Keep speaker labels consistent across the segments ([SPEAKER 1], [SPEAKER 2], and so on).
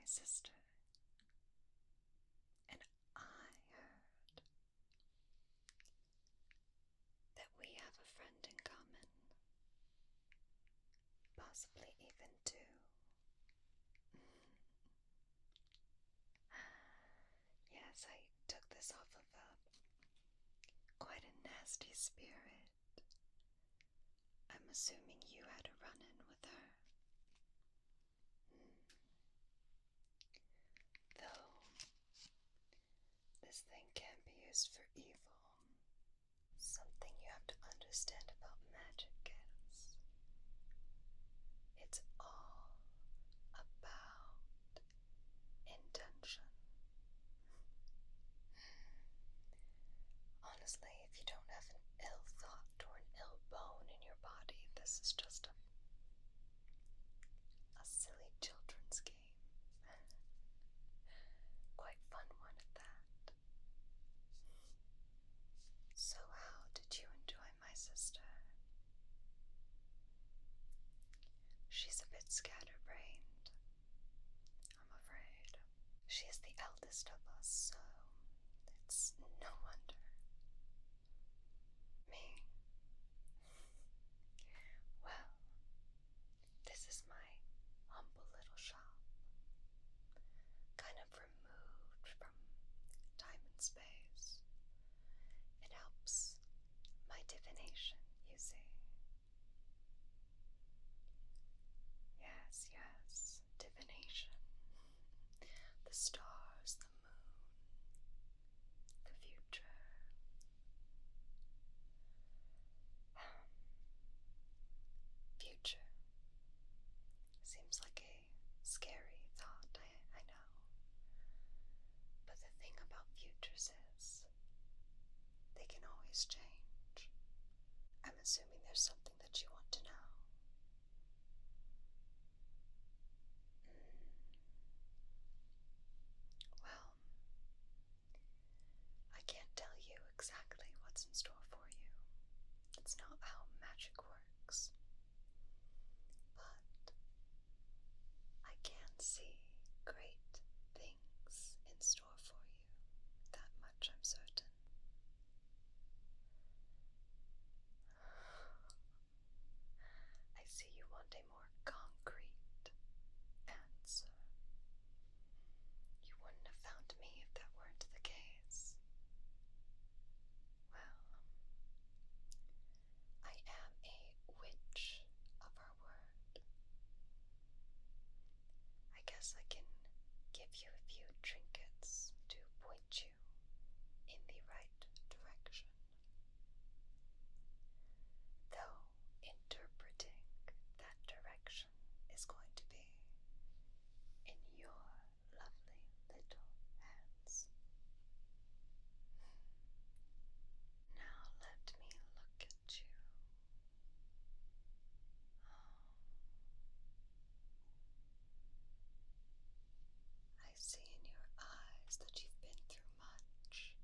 [SPEAKER 1] my sister, and I heard that we have a friend in common, possibly even two. Yes, I took this off of quite a nasty spirit. I'm assuming you had a run-in with her. Though, this thing can be used for evil. Something you have to understand about magic is it's all about intention. Honestly, if you don't have an ill thought or an ill bone in your body, this is just a silly children's game. Quite fun one at that. So how did you enjoy my sister? She's a bit scatterbrained, I'm afraid. She is the eldest of us, so it's no wonder. Me? Well, this is my humble little shop, kind of removed from time and space. It helps my divination, you see. Yes, divination. The stars, the moon, the future. Future. Seems like a scary thought, I know. But the thing about futures is, they can always change. I'm assuming there's something that you want to know. Well, I can't tell you exactly what's in store for you. It's not how magic works. But I can see great things in store for you. That much I'm certain. I see you want a more concrete answer. You wouldn't have found me if that weren't the case. Well, I am a witch of our word. I guess I can give you a few trinkets to point you in the right direction. Though interpreting that direction is going to be in your lovely little hands. Now let me look at you. Oh, I see in your eyes that you've been through much.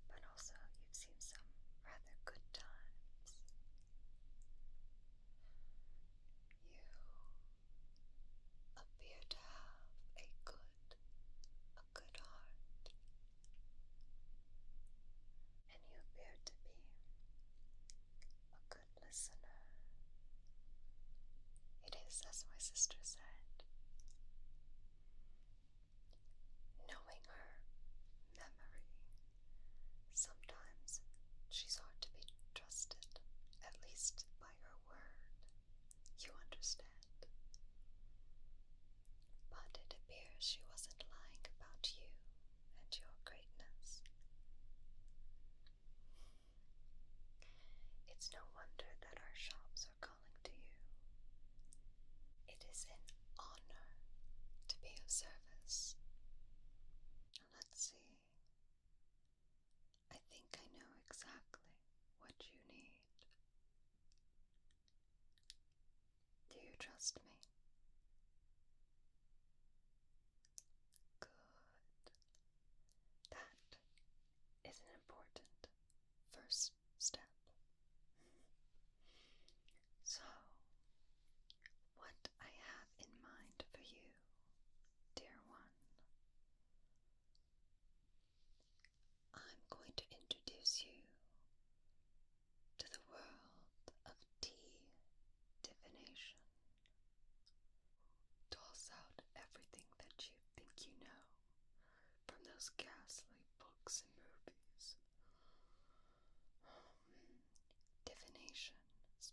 [SPEAKER 1] But also you've seen some rather good times. You appear to have a good heart, and you appear to be a good listener. It is as my sister said. Knowing her memory, sometimes she's hard to be trusted, at least by her word. You understand? But it appears she wasn't lying about you and your greatness. It's no wonder that our shops are calling to you. It is an honor to be of service. Now let's see. I think I know exactly what you need. Do you trust me? Good. That is an important first step. So, what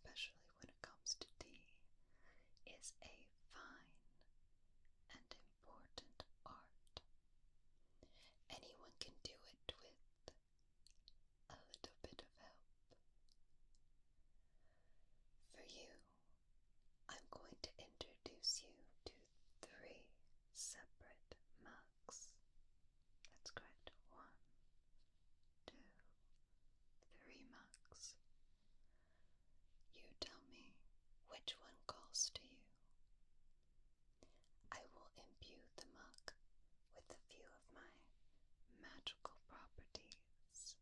[SPEAKER 1] especially when it comes to tea, is a fine and important art. Anyone can do it with a little bit of help. For you, I'm going to introduce you to 3 separate mugs. That's correct. 1, 2, 3 mugs. You tell me which one calls to you. I will imbue the mug with a few of my magical properties,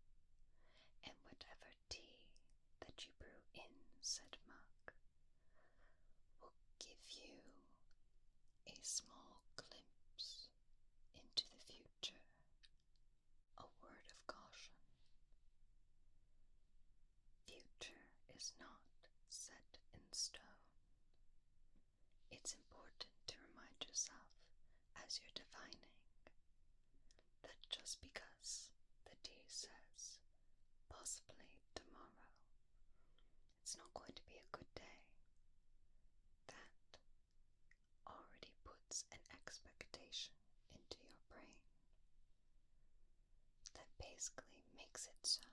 [SPEAKER 1] and whatever tea that you brew in said mug will give you a small glimpse into the future. A word of caution. Future is not set in stone. It's important to remind yourself as you're divining that just because the tea says possibly tomorrow, it's not going to be a good day. That already puts an expectation into your brain that basically makes it so.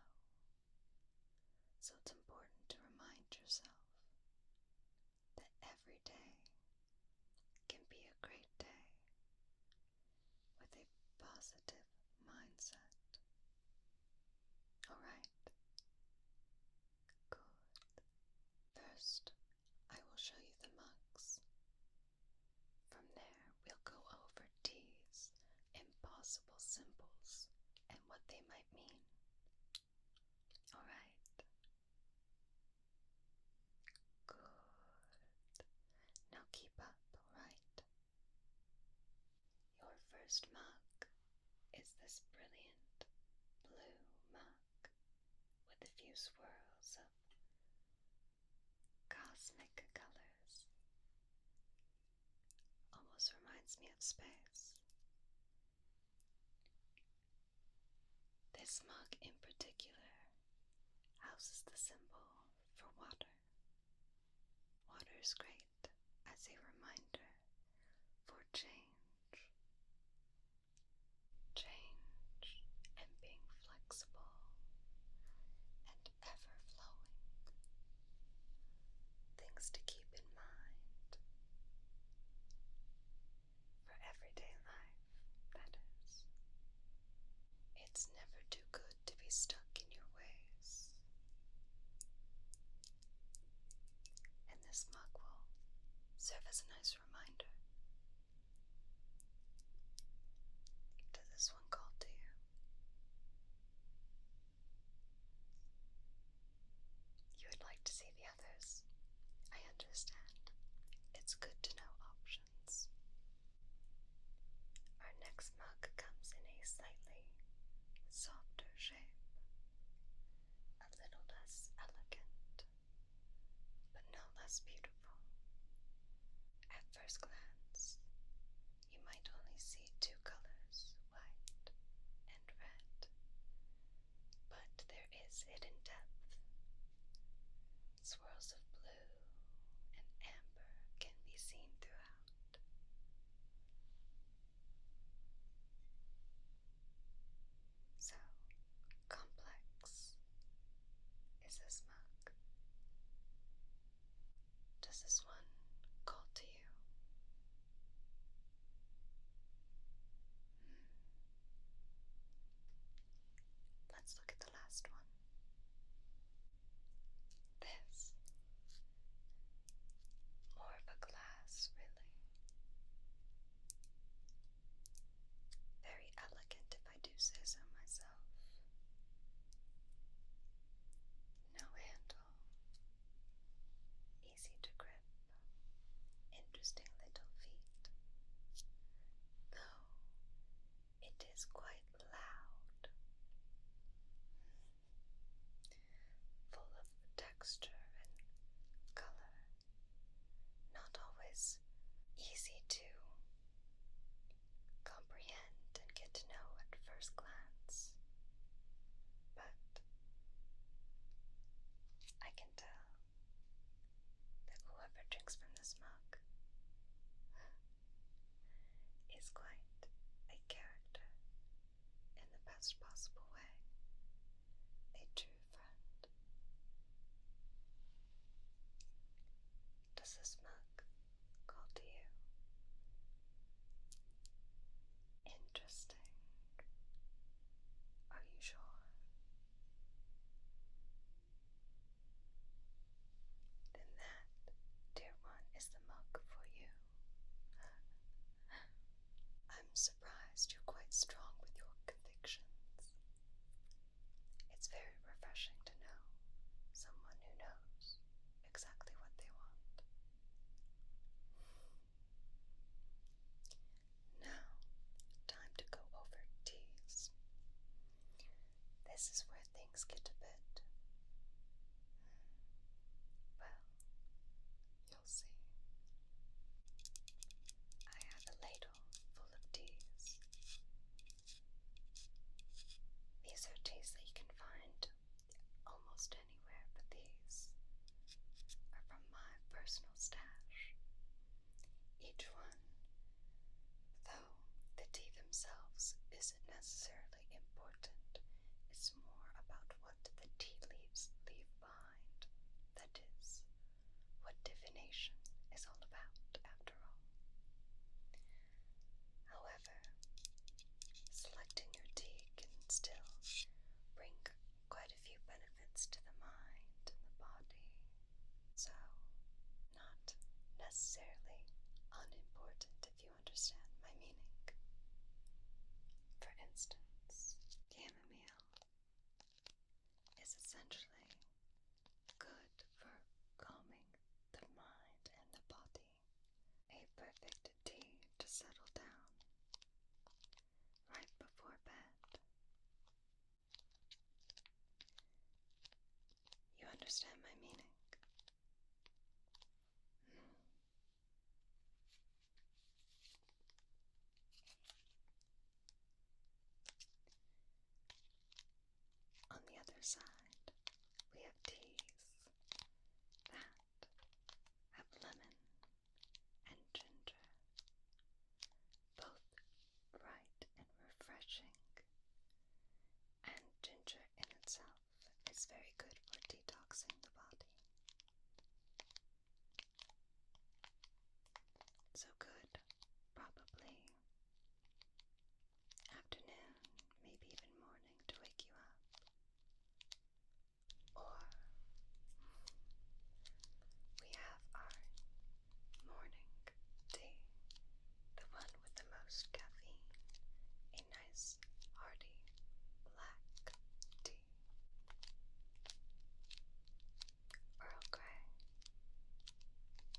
[SPEAKER 1] So it's important to remind yourself that every day can be a great day with a positive mindset. Alright, good. First, I will show you the mugs. From there, we'll go over T's impossible symbols and what they might mean. Alright, good. Now keep up, alright? Your first mug is this brilliant blue mug with a few swirls of cosmic colors. Almost reminds me of space. This mug in particular houses the symbol for water. Water is great as a reminder for change. Change and being flexible and ever flowing. Things to keep in mind for everyday life, that is. It's never too good to be stuck in your ways. And this mug will understand my meaning. For instance, chamomile is essentially good for calming the mind and the body. A perfect tea to settle down right before bed. You understand my meaning? On the other side, we have teas that have lemon and ginger, both bright and refreshing, and ginger in itself is very good for detoxing the body. So good, probably afternoon, maybe even morning to wake you up. Or we have our morning tea, the one with the most caffeine, a nice hearty black tea. Earl Grey,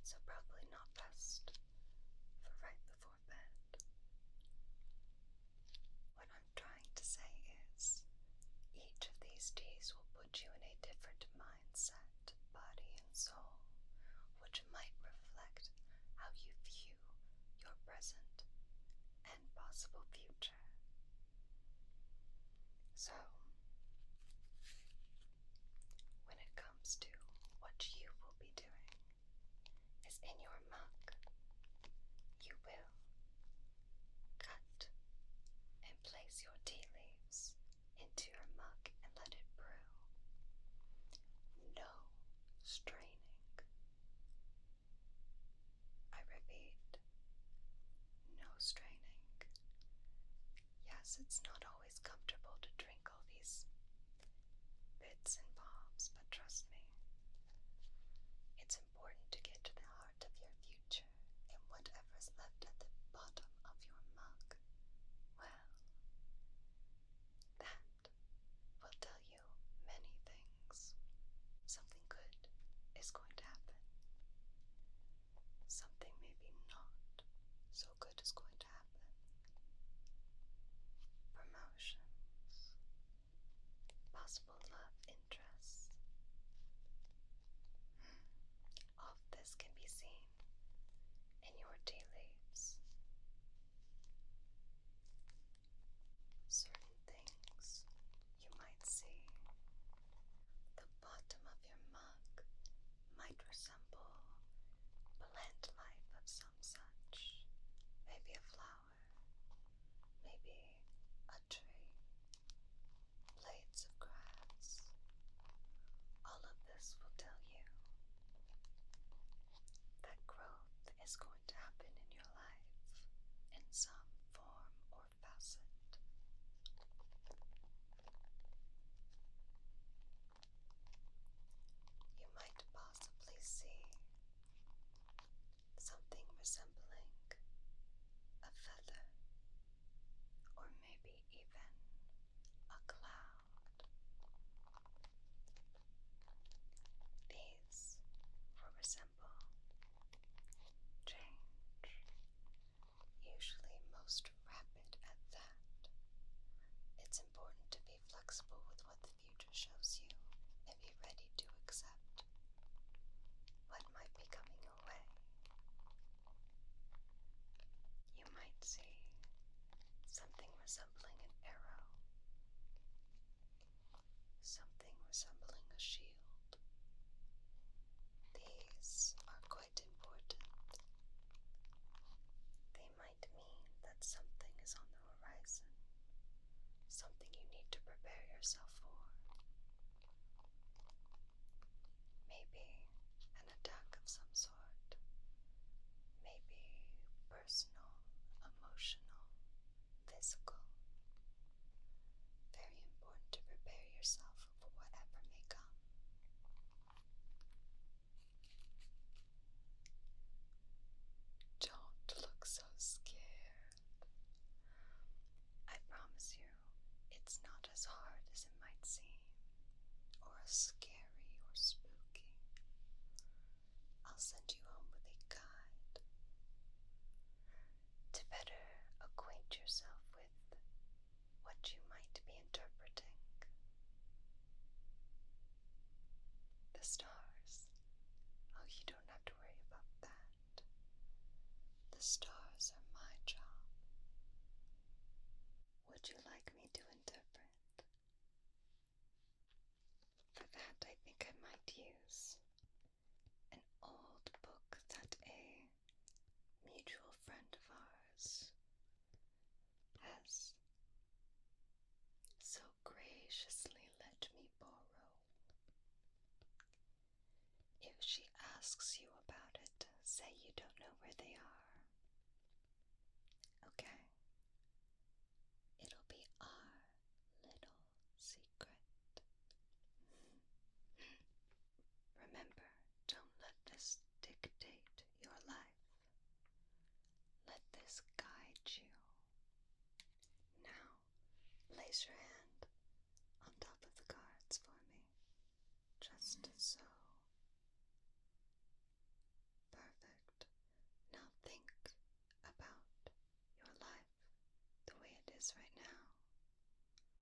[SPEAKER 1] so probably not best for right before bed. What I'm trying to say is, each of these teas will put you in a different mindset, body and soul, which might reflect how you view your present and possible future. So, when it comes to what you will be doing, is in your mug, you will cut and place your tea leaves into your mug and let it brew. No straining. I repeat, no straining. Yes, it's not always comfortable to drink all these bits and bobs, but trust me, it's important to get to the heart of your future, and whatever's left at the bottom of your mug, well, that will tell you many things. Something good is going to happen. Something maybe not so good is going to happen. From stars are my job. Would you like me to interpret? For that, I think I might use an old book that a mutual friend of ours has so graciously let me borrow. If she asks you about it, say you don't know where they are. Okay? It'll be our little secret. Remember, don't let this dictate your life. Let this guide you. Now, place your hand on top of the cards for me. Just so. Perfect. Now think about your life the way it is right now.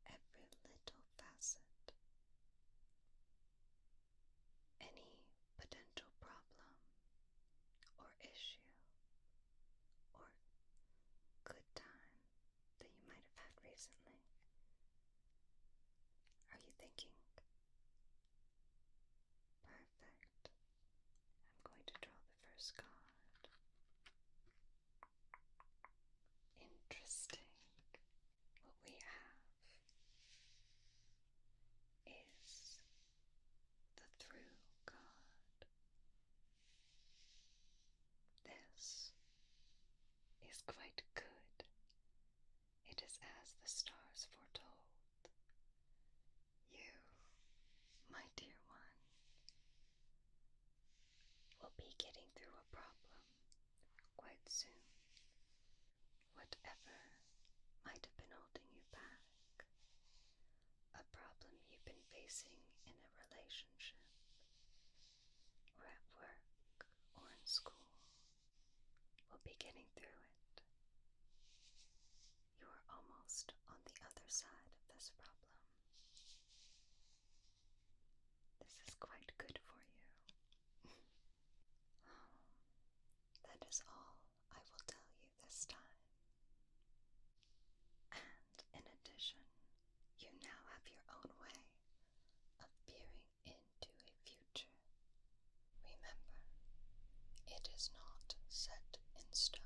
[SPEAKER 1] Every little facet. Any potential problem or issue or good time that you might have had recently. Are you thinking? Perfect. I'm going to draw the first card. Interesting. What we have is the Through card. This is quite good. It is as the stars foretold. You, my dear one, will be getting through a problem quite soon. Whatever might have been holding you back, a problem you've been facing in a relationship, or at work, or in school, will be getting through it. You are almost on the other side of this problem. This is quite good for you. That is all I will tell you this time. And in addition, you now have your own way of peering into a future. Remember, it is not set in stone.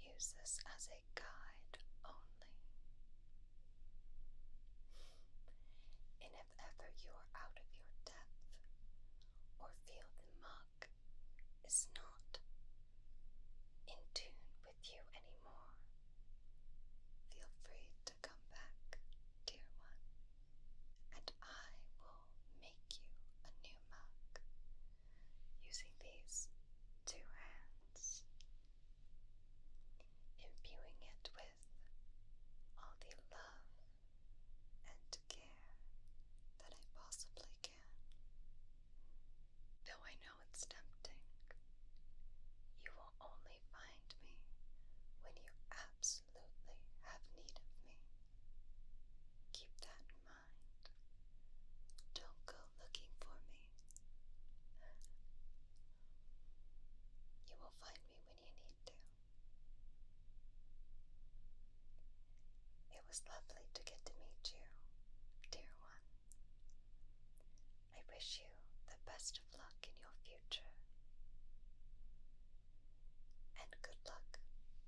[SPEAKER 1] Use this as a guide only. And if ever you are out of your depth, or feel the mug is not in tune with you anymore, feel free to come back, dear one, and I will make you a new mug using these two hands, imbuing it with all the love and care that I possibly can. Though I know it's tempting, you will only find me when you absolutely have need of me. Keep that in mind. Don't go looking for me. You will find me when you need to. It was lovely to get to meet you, dear one. I wish you the best of luck in your future. And good luck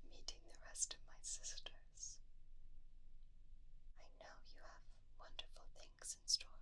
[SPEAKER 1] meeting the rest of my sisters. I know you have wonderful things in store